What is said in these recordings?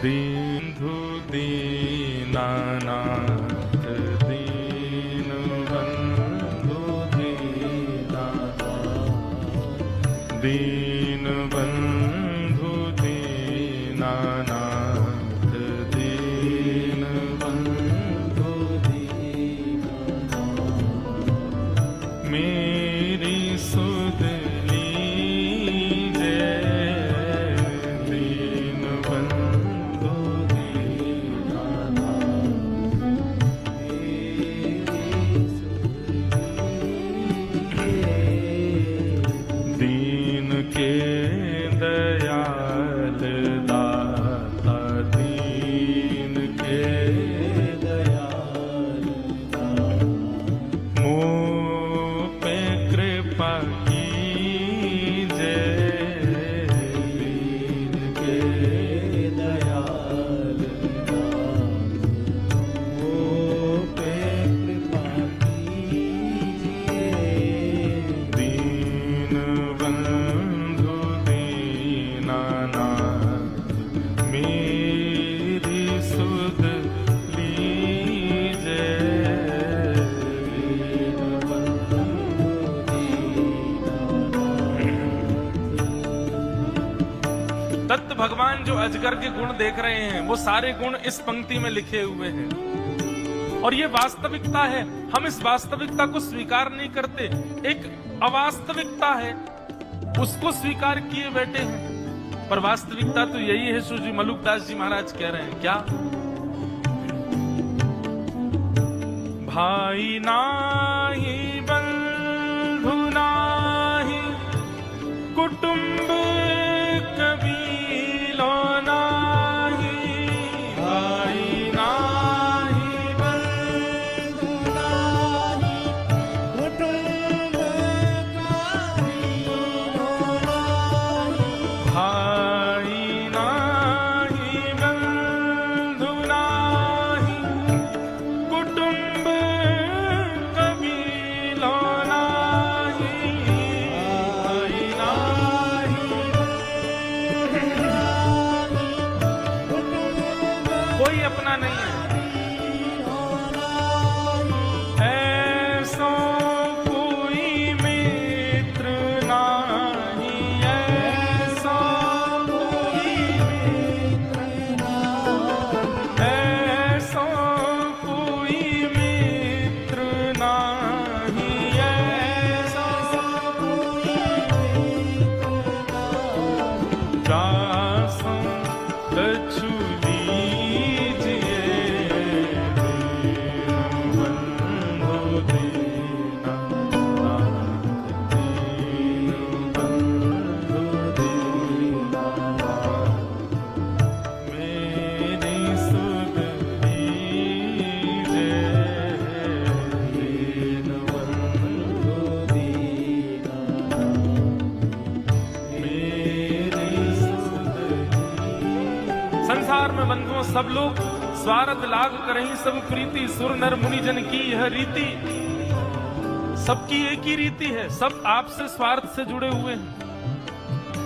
दीनबंधु दीनानाथ दीनबंधु दीनानाथ दीनबंधु दीनानाथ दीनबंधु दीनानाथ मेरी सुध लीजिए दीनबंधु दीन के दयाल दाता दीन के दयाल दाता मोह पे कृपा कीजिए दीन के दयाल दाता मोह पे कृपा कीजिए दीनबंधु दीनानाथ मेरी सुध लीजिए दीनबंधु दीनानाथ। तत्व भगवान जो अजगर के गुण देख रहे हैं वो सारे गुण इस पंक्ति में लिखे हुए हैं और ये वास्तविकता है। हम इस वास्तविकता को स्वीकार नहीं करते, एक अवास्तविकता है उसको स्वीकार किए बैठे हैं। पर वास्तविकता तो यही है। श्री मलुकदास जी महाराज कह रहे हैं क्या? भाई नाही बंधु नाही कुटुंब कबीलो नाही भाई नाही बंधु नाही कुटुंब कबीलो नाही भाई नाही बंधु नाही कुटुंब कबीलो नाही भाई नाही कोई अपना नहीं है। ऐसो कोई मित्र नाही ऐसो कोई मित्र नाही ऐसो कोई मित्र नाही ऐसो कोई मित्र नाही दासों कछु लीजिए दीनबंधु दीनानाथ दीनबंधु दीनानाथ मेरी सुध लीजिए दीनबंधु दीनानाथ मेरी सुध संसार में बंधुओं सब लोग स्वार्थ लाग करहीं सब प्रीति सुर नर मुनि जन की यह रीति। सबकी एक ही रीति है, सब आपसे स्वार्थ से जुड़े हुए हैं।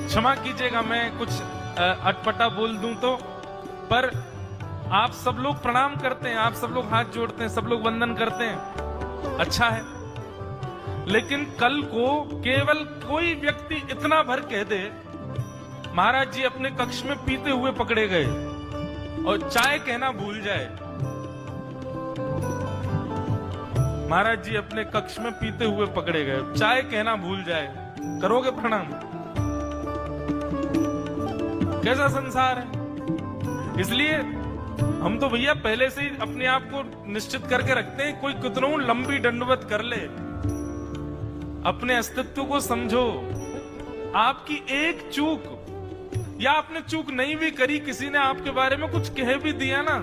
क्षमा कीजिएगा मैं कुछ अटपटा बोल दूं तो, पर आप सब लोग प्रणाम करते हैं, आप सब लोग हाथ जोड़ते हैं, सब लोग वंदन करते हैं, अच्छा है। लेकिन कल को केवल कोई व्यक्ति इतना भर कह दे महाराज जी अपने कक्ष में पीते हुए पकड़े गए और चाय कहना भूल जाए। महाराज जी अपने कक्ष में पीते हुए पकड़े गए, चाय कहना भूल जाए, करोगे प्रणाम? कैसा संसार है। इसलिए हम तो भैया पहले से ही अपने आप को निश्चित करके रखते हैं, कोई कितनों लंबी दंडवत कर ले अपने अस्तित्व को समझो। आपकी एक चूक या आपने चूक नहीं भी करी, किसी ने आपके बारे में कुछ कह भी दिया ना,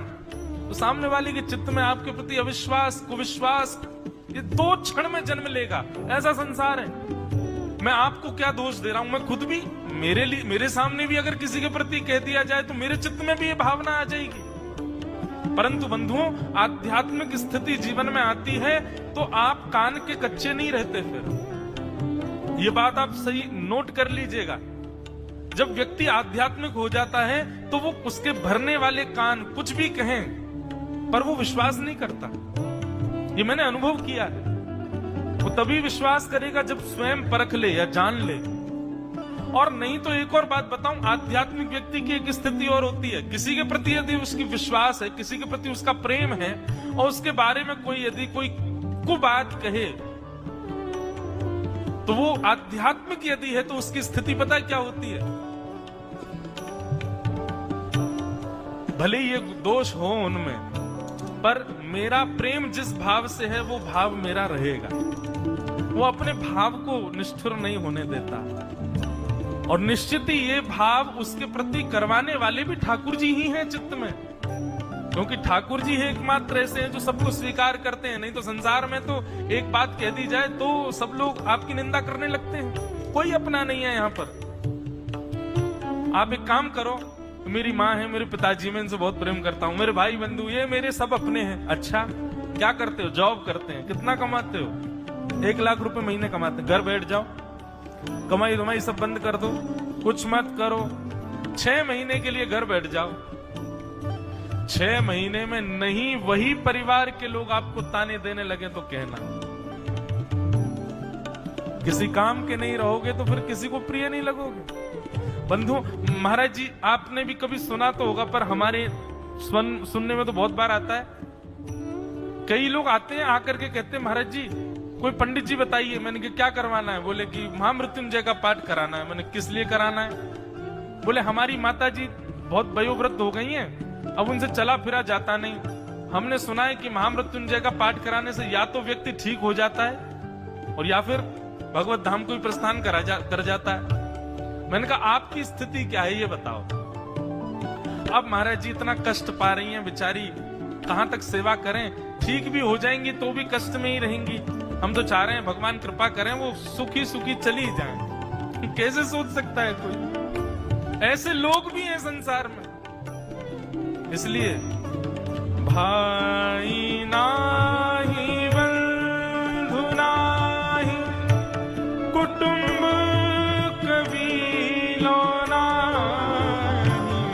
तो सामने वाले के चित्त में आपके प्रति अविश्वास कुविश्वास ये 2 क्षण में जन्म लेगा। ऐसा संसार है। मैं आपको क्या दोष दे रहा हूं, मैं खुद भी मेरे सामने भी अगर किसी के प्रति कह दिया जाए तो मेरे चित्त में भी ये भावना आ जाएगी। परंतु बंधुओं आध्यात्मिक स्थिति जीवन में आती है तो आप कान के कच्चे नहीं रहते। फिर ये बात आप सही नोट कर लीजिएगा। जब व्यक्ति आध्यात्मिक हो जाता है तो वो उसके भरने वाले कान कुछ भी कहें पर वो विश्वास नहीं करता। ये मैंने अनुभव किया है। वो तभी विश्वास करेगा जब स्वयं परख ले या जान ले। और नहीं तो एक और बात बताऊं, आध्यात्मिक व्यक्ति की एक स्थिति और होती है, किसी के प्रति यदि उसकी विश्वास है, किसी के प्रति उसका प्रेम है और उसके बारे में कोई यदि कोई कुबात कहे तो वो आध्यात्मिक यदि है तो उसकी स्थिति पता क्या होती है? भले ये दोष हो उनमें, पर मेरा प्रेम जिस भाव से है वो भाव मेरा रहेगा। वो अपने भाव को निष्ठुर नहीं होने देता। और निश्चित ही ये भाव उसके प्रति करवाने वाले भी ठाकुर जी ही हैं चित्त में, क्योंकि ठाकुर जी है एकमात्र ऐसे हैं जो सबको स्वीकार करते हैं। नहीं तो संसार में तो एक बात कह दी जाए तो सब लोग आपकी निंदा करने लगते हैं। कोई अपना नहीं है यहाँ पर। आप एक काम करो, मेरी माँ है, मेरे पिताजी, मैं इनसे बहुत प्रेम करता हूँ, मेरे भाई बंधु ये मेरे सब अपने हैं। अच्छा, क्या करते हो? जॉब करते हैं। कितना कमाते हो? 1 लाख रुपए महीने कमाते हैं। घर बैठ जाओ, कमाई धमाई सब बंद कर दो, कुछ मत करो, 6 महीने के लिए घर बैठ जाओ। 6 महीने में नहीं वही परिवार के लोग आपको ताने देने लगे तो कहना। किसी काम के नहीं रहोगे तो फिर किसी को प्रिय नहीं लगोगे। बंधु महाराज जी, आपने भी कभी सुना तो होगा, पर हमारे सुनने में तो बहुत बार आता है। कई लोग आते हैं, आकर के कहते हैं महाराज जी कोई पंडित जी बताइए। मैंने कहा क्या करवाना है? बोले कि महामृत्युंजय का पाठ कराना है। मैंने किस लिए कराना है? बोले हमारी माता जी बहुत वयोवृद्ध हो गई हैं, अब उनसे चला फिरा जाता नहीं। हमने सुना है कि महामृत्युंजय का पाठ कराने से या तो व्यक्ति ठीक हो जाता है और या फिर भगवत धाम को प्रस्थान कर जाता है। मैंने कहा आपकी स्थिति क्या है ये बताओ। अब महाराज जी इतना कष्ट पा रही हैं बेचारी, कहां तक सेवा करें? ठीक भी हो जाएंगी तो भी कष्ट में ही रहेंगी। हम तो चाह रहे हैं भगवान कृपा करें वो सुखी सुखी चली जाएं। कैसे सोच सकता है कोई? ऐसे लोग भी हैं संसार में। इसलिए भाई नाही बंधु नाही कुटुंब कबीलो नाही,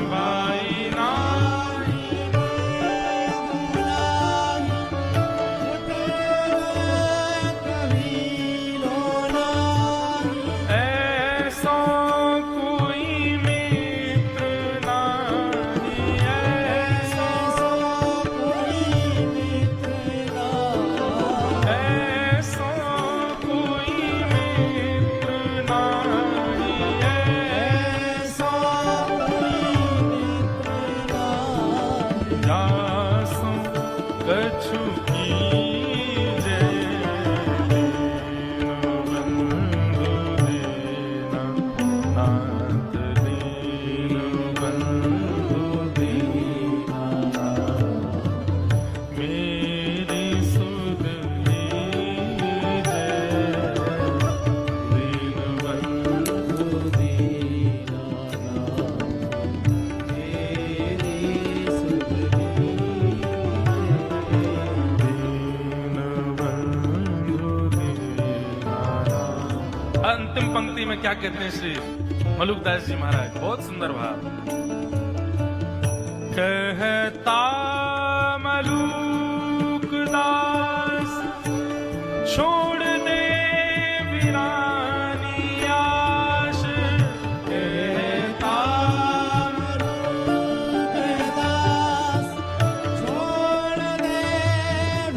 भाई नाही कबीलो नाही, ऐसा कोई मित्र नाही, ऐसा कोई मित्र नाही, ऐसा कोई मित्र नाही, ऐसा कोई मित्र नाही, जासु कछु कीजे बंधु देना, नाथ दीन बंधु दीना, मेरी सुध लीजे दीन बंधु दीना, मेरी सुध लीजे दीन बंधु दीना। अंतिम पंक्ति में क्या कहते हैं श्री मलुकदास जी महाराज? बहुत सुंदर भाव। कहता मलुकदास छोड़ दे वीरानी आश, कहता मलुकदास छोड़ दे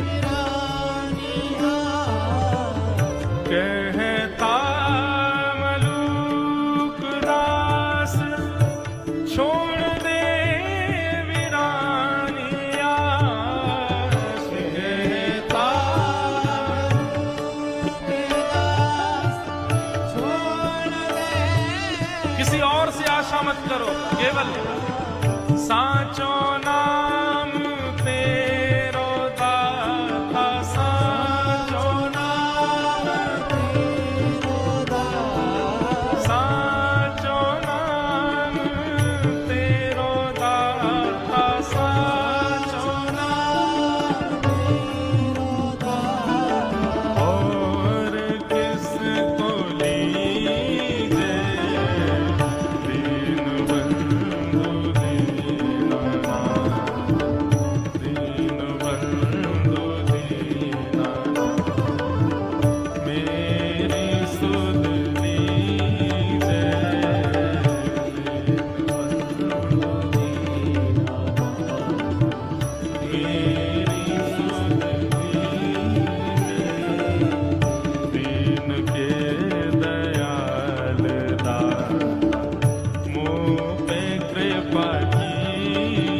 वीरानी आश, कहता मलुकदास छोड़ दे वीरानी आश, कहता मलुकदास छोड़ दे। किसी और से आशा मत करो, केवल साचो नाम तेरो दाता, साचो नाम तेरो दाता, साचो नाम तेरो दाता, साचो नाम तेरो दाता, और किसको लीजे दीन पाठी